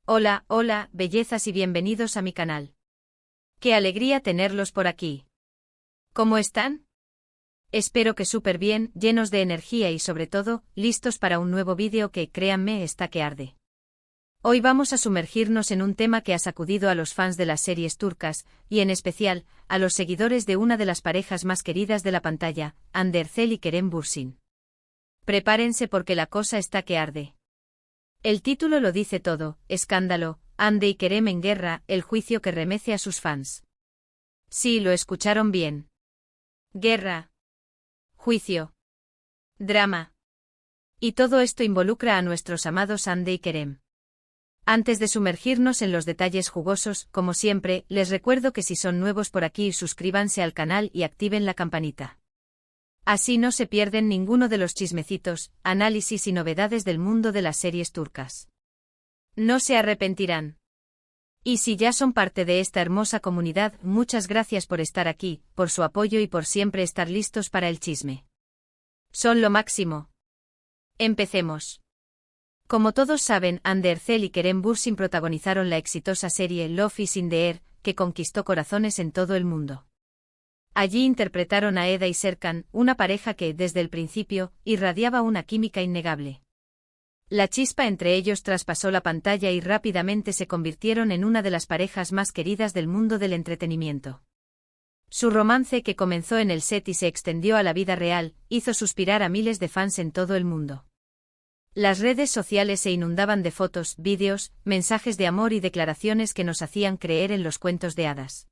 Hola, hola, bellezas y bienvenidos a mi canal. Qué alegría tenerlos por aquí. ¿Cómo están? Espero que súper bien, llenos de energía y sobre todo, listos para un nuevo vídeo que, créanme, está que arde. Hoy vamos a sumergirnos en un tema que ha sacudido a los fans de las series turcas, y en especial, a los seguidores de una de las parejas más queridas de la pantalla, Hande Erçel y Kerem Bürsin. Prepárense porque la cosa está que arde. El título lo dice todo: escándalo, Hande y Kerem en guerra, el juicio que remece a sus fans. Sí, lo escucharon bien. Guerra. Juicio. Drama. Y todo esto involucra a nuestros amados Hande y Kerem. Antes de sumergirnos en los detalles jugosos, como siempre, les recuerdo que si son nuevos por aquí, suscríbanse al canal y activen la campanita. Así no se pierden ninguno de los chismecitos, análisis y novedades del mundo de las series turcas. No se arrepentirán. Y si ya son parte de esta hermosa comunidad, muchas gracias por estar aquí, por su apoyo y por siempre estar listos para el chisme. Son lo máximo. Empecemos. Como todos saben, Hande Erçel y Kerem Bürsin protagonizaron la exitosa serie Love is in the Air, que conquistó corazones en todo el mundo. Allí interpretaron a Eda y Serkan, una pareja que, desde el principio, irradiaba una química innegable. La chispa entre ellos traspasó la pantalla y rápidamente se convirtieron en una de las parejas más queridas del mundo del entretenimiento. Su romance, que comenzó en el set y se extendió a la vida real, hizo suspirar a miles de fans en todo el mundo. Las redes sociales se inundaban de fotos, vídeos, mensajes de amor y declaraciones que nos hacían creer en los cuentos de hadas.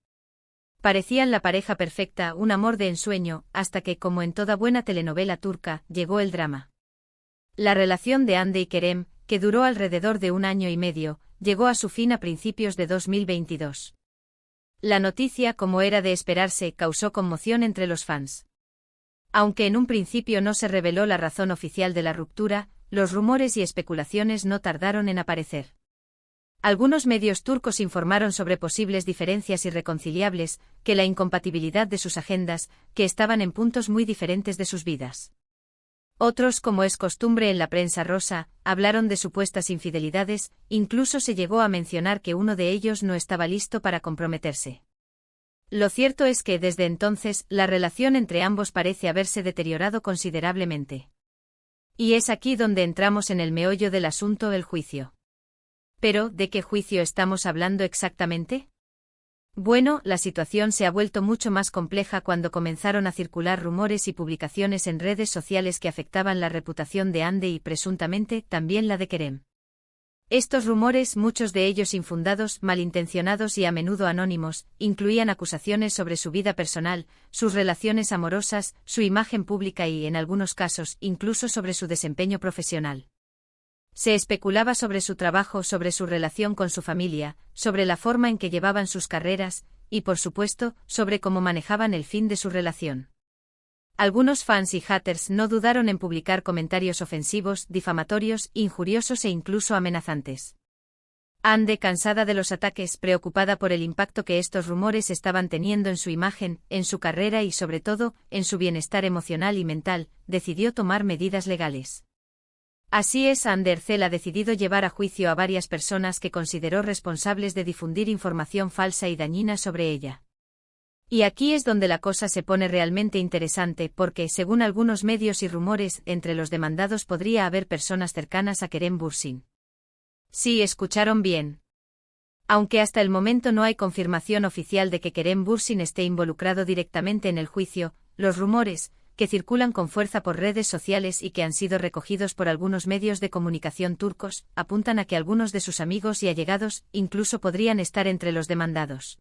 Parecían la pareja perfecta, un amor de ensueño, hasta que, como en toda buena telenovela turca, llegó el drama. La relación de Hande y Kerem, que duró alrededor de 1 año y medio, llegó a su fin a principios de 2022. La noticia, como era de esperarse, causó conmoción entre los fans. Aunque en un principio no se reveló la razón oficial de la ruptura, los rumores y especulaciones no tardaron en aparecer. Algunos medios turcos informaron sobre posibles diferencias irreconciliables, que la incompatibilidad de sus agendas, que estaban en puntos muy diferentes de sus vidas. Otros, como es costumbre en la prensa rosa, hablaron de supuestas infidelidades, incluso se llegó a mencionar que uno de ellos no estaba listo para comprometerse. Lo cierto es que desde entonces, la relación entre ambos parece haberse deteriorado considerablemente. Y es aquí donde entramos en el meollo del asunto: el juicio. Pero, ¿de qué juicio estamos hablando exactamente? Bueno, la situación se ha vuelto mucho más compleja cuando comenzaron a circular rumores y publicaciones en redes sociales que afectaban la reputación de Hande y presuntamente también la de Kerem. Estos rumores, muchos de ellos infundados, malintencionados y a menudo anónimos, incluían acusaciones sobre su vida personal, sus relaciones amorosas, su imagen pública y, en algunos casos, incluso sobre su desempeño profesional. Se especulaba sobre su trabajo, sobre su relación con su familia, sobre la forma en que llevaban sus carreras, y por supuesto, sobre cómo manejaban el fin de su relación. Algunos fans y haters no dudaron en publicar comentarios ofensivos, difamatorios, injuriosos e incluso amenazantes. Hande, cansada de los ataques, preocupada por el impacto que estos rumores estaban teniendo en su imagen, en su carrera y sobre todo, en su bienestar emocional y mental, decidió tomar medidas legales. Así es, Hande Erçel ha decidido llevar a juicio a varias personas que consideró responsables de difundir información falsa y dañina sobre ella. Y aquí es donde la cosa se pone realmente interesante porque, según algunos medios y rumores, entre los demandados podría haber personas cercanas a Kerem Bürsin. Sí, escucharon bien. Aunque hasta el momento no hay confirmación oficial de que Kerem Bürsin esté involucrado directamente en el juicio, los rumores, que circulan con fuerza por redes sociales y que han sido recogidos por algunos medios de comunicación turcos, apuntan a que algunos de sus amigos y allegados incluso podrían estar entre los demandados.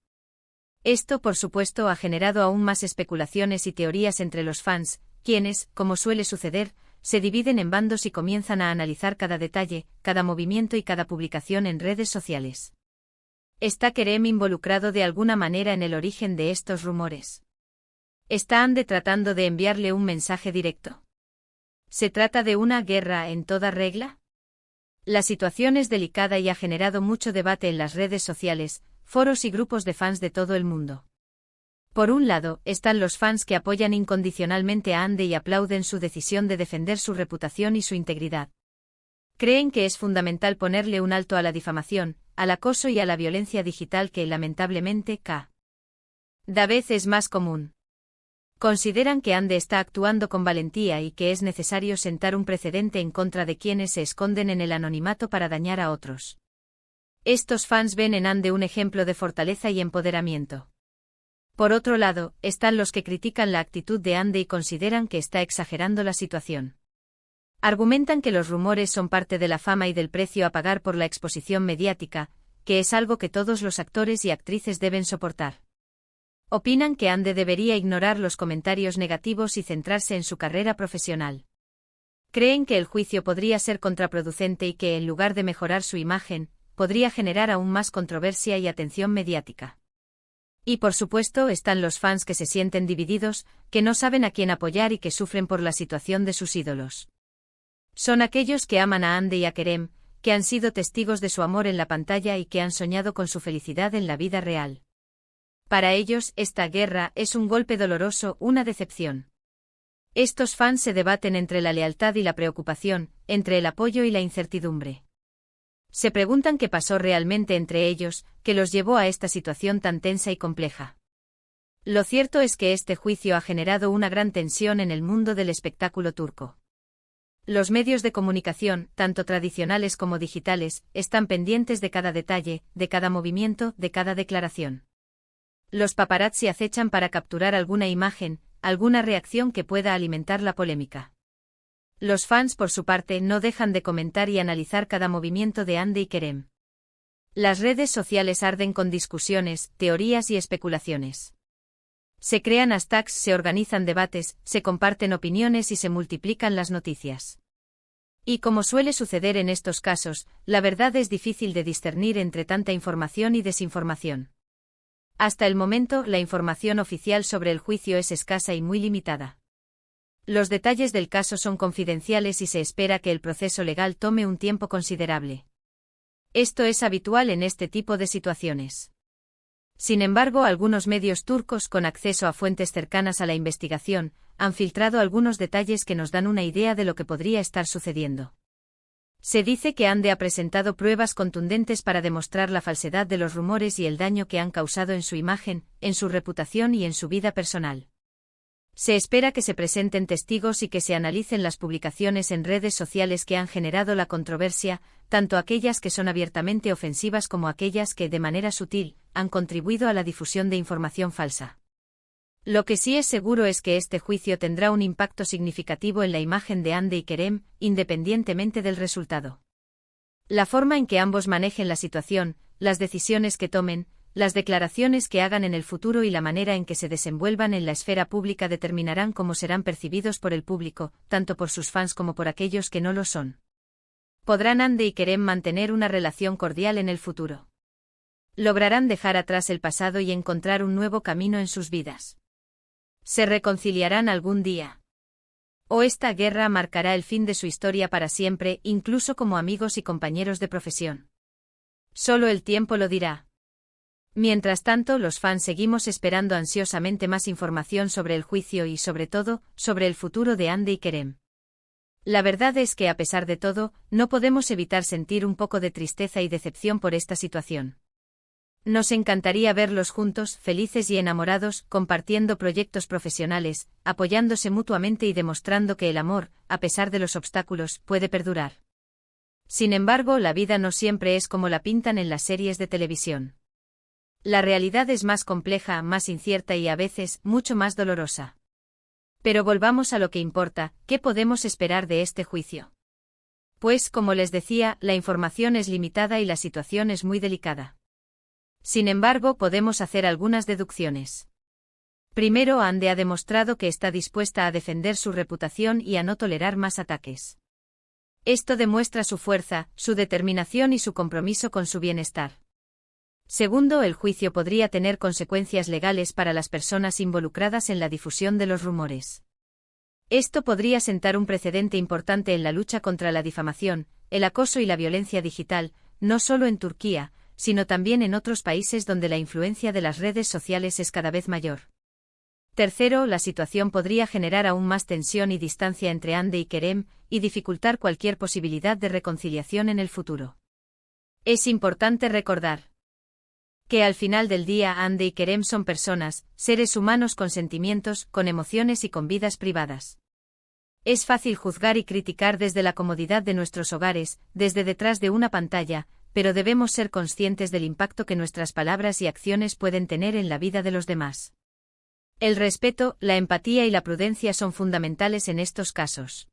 Esto, por supuesto, ha generado aún más especulaciones y teorías entre los fans, quienes, como suele suceder, se dividen en bandos y comienzan a analizar cada detalle, cada movimiento y cada publicación en redes sociales. ¿Está Kerem involucrado de alguna manera en el origen de estos rumores? ¿Está Hande tratando de enviarle un mensaje directo? ¿Se trata de una guerra en toda regla? La situación es delicada y ha generado mucho debate en las redes sociales, foros y grupos de fans de todo el mundo. Por un lado, están los fans que apoyan incondicionalmente a Hande y aplauden su decisión de defender su reputación y su integridad. Creen que es fundamental ponerle un alto a la difamación, al acoso y a la violencia digital que, lamentablemente, cada vez es más común. Consideran que Ande está actuando con valentía y que es necesario sentar un precedente en contra de quienes se esconden en el anonimato para dañar a otros. Estos fans ven en Ande un ejemplo de fortaleza y empoderamiento. Por otro lado, están los que critican la actitud de Ande y consideran que está exagerando la situación. Argumentan que los rumores son parte de la fama y del precio a pagar por la exposición mediática, que es algo que todos los actores y actrices deben soportar. Opinan que Ande debería ignorar los comentarios negativos y centrarse en su carrera profesional. Creen que el juicio podría ser contraproducente y que, en lugar de mejorar su imagen, podría generar aún más controversia y atención mediática. Y por supuesto están los fans que se sienten divididos, que no saben a quién apoyar y que sufren por la situación de sus ídolos. Son aquellos que aman a Ande y a Kerem, que han sido testigos de su amor en la pantalla y que han soñado con su felicidad en la vida real. Para ellos, esta guerra es un golpe doloroso, una decepción. Estos fans se debaten entre la lealtad y la preocupación, entre el apoyo y la incertidumbre. Se preguntan qué pasó realmente entre ellos, que los llevó a esta situación tan tensa y compleja. Lo cierto es que este juicio ha generado una gran tensión en el mundo del espectáculo turco. Los medios de comunicación, tanto tradicionales como digitales, están pendientes de cada detalle, de cada movimiento, de cada declaración. Los paparazzi acechan para capturar alguna imagen, alguna reacción que pueda alimentar la polémica. Los fans, por su parte, no dejan de comentar y analizar cada movimiento de Ande y Kerem. Las redes sociales arden con discusiones, teorías y especulaciones. Se crean hashtags, se organizan debates, se comparten opiniones y se multiplican las noticias. Y como suele suceder en estos casos, la verdad es difícil de discernir entre tanta información y desinformación. Hasta el momento, la información oficial sobre el juicio es escasa y muy limitada. Los detalles del caso son confidenciales y se espera que el proceso legal tome un tiempo considerable. Esto es habitual en este tipo de situaciones. Sin embargo, algunos medios turcos con acceso a fuentes cercanas a la investigación han filtrado algunos detalles que nos dan una idea de lo que podría estar sucediendo. Se dice que Ande ha presentado pruebas contundentes para demostrar la falsedad de los rumores y el daño que han causado en su imagen, en su reputación y en su vida personal. Se espera que se presenten testigos y que se analicen las publicaciones en redes sociales que han generado la controversia, tanto aquellas que son abiertamente ofensivas como aquellas que, de manera sutil, han contribuido a la difusión de información falsa. Lo que sí es seguro es que este juicio tendrá un impacto significativo en la imagen de Ande y Kerem, independientemente del resultado. La forma en que ambos manejen la situación, las decisiones que tomen, las declaraciones que hagan en el futuro y la manera en que se desenvuelvan en la esfera pública determinarán cómo serán percibidos por el público, tanto por sus fans como por aquellos que no lo son. ¿Podrán Ande y Kerem mantener una relación cordial en el futuro? ¿Lograrán dejar atrás el pasado y encontrar un nuevo camino en sus vidas? ¿Se reconciliarán algún día? ¿O esta guerra marcará el fin de su historia para siempre, incluso como amigos y compañeros de profesión? Solo el tiempo lo dirá. Mientras tanto, los fans seguimos esperando ansiosamente más información sobre el juicio y, sobre todo, sobre el futuro de Ande y Kerem. La verdad es que, a pesar de todo, no podemos evitar sentir un poco de tristeza y decepción por esta situación. Nos encantaría verlos juntos, felices y enamorados, compartiendo proyectos profesionales, apoyándose mutuamente y demostrando que el amor, a pesar de los obstáculos, puede perdurar. Sin embargo, la vida no siempre es como la pintan en las series de televisión. La realidad es más compleja, más incierta y a veces mucho más dolorosa. Pero volvamos a lo que importa, ¿qué podemos esperar de este juicio? Pues, como les decía, la información es limitada y la situación es muy delicada. Sin embargo, podemos hacer algunas deducciones. Primero, Ande ha demostrado que está dispuesta a defender su reputación y a no tolerar más ataques. Esto demuestra su fuerza, su determinación y su compromiso con su bienestar. Segundo, el juicio podría tener consecuencias legales para las personas involucradas en la difusión de los rumores. Esto podría sentar un precedente importante en la lucha contra la difamación, el acoso y la violencia digital, no solo en Turquía, sino también en otros países donde la influencia de las redes sociales es cada vez mayor. Tercero, la situación podría generar aún más tensión y distancia entre Hande y Kerem, y dificultar cualquier posibilidad de reconciliación en el futuro. Es importante recordar que al final del día Hande y Kerem son personas, seres humanos con sentimientos, con emociones y con vidas privadas. Es fácil juzgar y criticar desde la comodidad de nuestros hogares, desde detrás de una pantalla, pero debemos ser conscientes del impacto que nuestras palabras y acciones pueden tener en la vida de los demás. El respeto, la empatía y la prudencia son fundamentales en estos casos.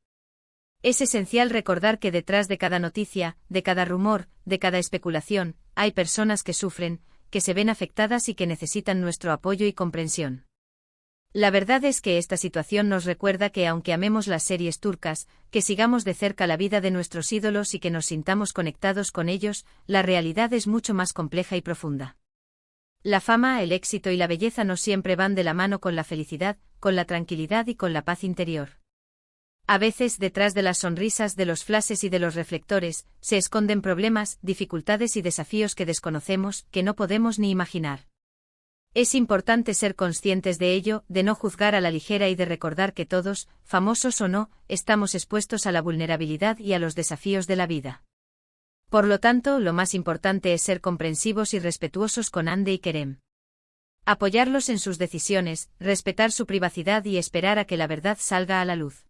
Es esencial recordar que detrás de cada noticia, de cada rumor, de cada especulación, hay personas que sufren, que se ven afectadas y que necesitan nuestro apoyo y comprensión. La verdad es que esta situación nos recuerda que aunque amemos las series turcas, que sigamos de cerca la vida de nuestros ídolos y que nos sintamos conectados con ellos, la realidad es mucho más compleja y profunda. La fama, el éxito y la belleza no siempre van de la mano con la felicidad, con la tranquilidad y con la paz interior. A veces, detrás de las sonrisas, de los flashes y de los reflectores, se esconden problemas, dificultades y desafíos que desconocemos, que no podemos ni imaginar. Es importante ser conscientes de ello, de no juzgar a la ligera y de recordar que todos, famosos o no, estamos expuestos a la vulnerabilidad y a los desafíos de la vida. Por lo tanto, lo más importante es ser comprensivos y respetuosos con Hande y Kerem. Apoyarlos en sus decisiones, respetar su privacidad y esperar a que la verdad salga a la luz.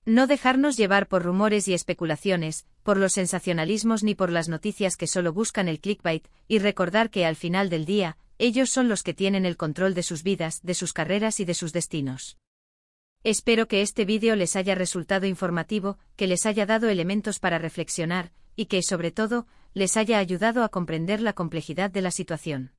No dejarnos llevar por rumores y especulaciones, por los sensacionalismos ni por las noticias que solo buscan el clickbait, y recordar que al final del día, ellos son los que tienen el control de sus vidas, de sus carreras y de sus destinos. Espero que este vídeo les haya resultado informativo, que les haya dado elementos para reflexionar, y que, sobre todo, les haya ayudado a comprender la complejidad de la situación.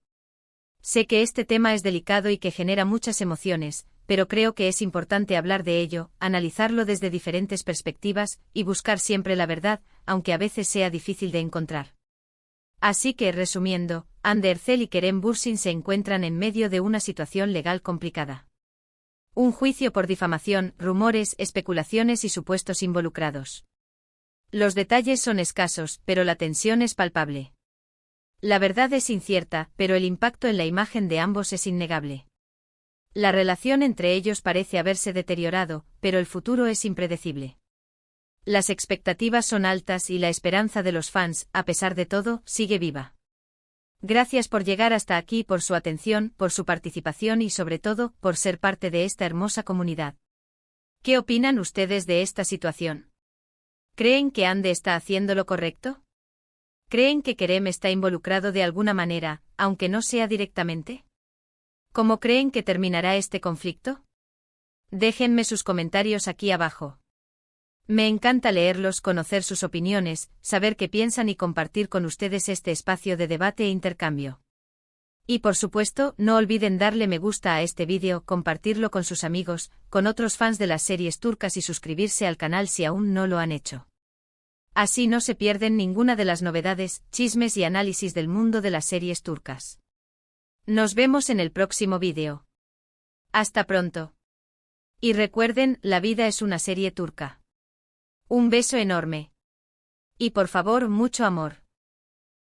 Sé que este tema es delicado y que genera muchas emociones, pero creo que es importante hablar de ello, analizarlo desde diferentes perspectivas, y buscar siempre la verdad, aunque a veces sea difícil de encontrar. Así que, resumiendo, Hande Erçel y Kerem Bürsin se encuentran en medio de una situación legal complicada. Un juicio por difamación, rumores, especulaciones y supuestos involucrados. Los detalles son escasos, pero la tensión es palpable. La verdad es incierta, pero el impacto en la imagen de ambos es innegable. La relación entre ellos parece haberse deteriorado, pero el futuro es impredecible. Las expectativas son altas y la esperanza de los fans, a pesar de todo, sigue viva. Gracias por llegar hasta aquí, por su atención, por su participación y sobre todo, por ser parte de esta hermosa comunidad. ¿Qué opinan ustedes de esta situación? ¿Creen que Hande está haciendo lo correcto? ¿Creen que Kerem está involucrado de alguna manera, aunque no sea directamente? ¿Cómo creen que terminará este conflicto? Déjenme sus comentarios aquí abajo. Me encanta leerlos, conocer sus opiniones, saber qué piensan y compartir con ustedes este espacio de debate e intercambio. Y por supuesto, no olviden darle me gusta a este vídeo, compartirlo con sus amigos, con otros fans de las series turcas y suscribirse al canal si aún no lo han hecho. Así no se pierden ninguna de las novedades, chismes y análisis del mundo de las series turcas. Nos vemos en el próximo vídeo. Hasta pronto. Y recuerden, la vida es una serie turca. Un beso enorme. Y por favor, mucho amor.